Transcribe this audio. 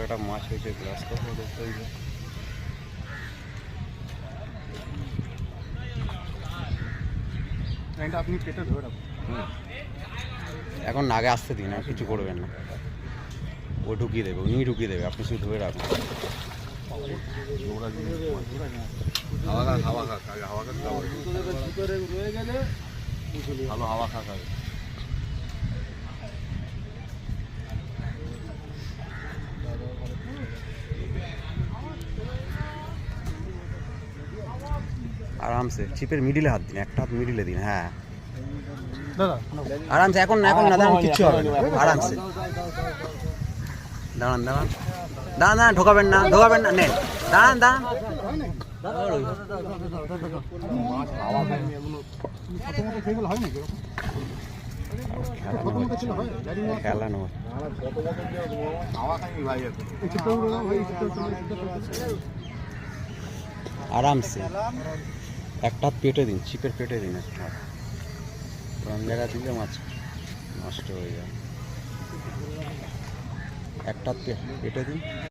একটা মাছ হয়েছে glass cup দেখতে হয়েছে। আপনি কেটে ধরে রাখুন। এখন আগে আসতে দিন, আর কিছু করবেন না, ও ঢুকিয়ে দেবে, উনি ঢুকিয়ে দেবে, আপনি শুধু ধরে রাখুন। হাওয়া খাক আগে, হাওয়া খাক রয়ে গেলে ভালো হাওয়া খাক আগে। আরামসে চিপের মিডিলে হাত দিন, একটা হাত মিডিলে দিন। হ্যাঁ দাদা আরামসে, এখন না, এখন না, দাঁড়ান, কিচ্ছু হবে না, আরামসে দাঁড়ান দাঁড়ান দাঁড়ান দাঁড়ান, ঢোকাবেন না, ঢোকাবেন না, নেন, দাঁড়ান দাঁড়ান। খেলানো আরামসে একটা হাত পেটে দিন, চিপের পেটে দিন, একটা হাত কোন জায়গা দিলে মাছ নষ্ট হয়ে যায়। একটা হাত পেটে দিন।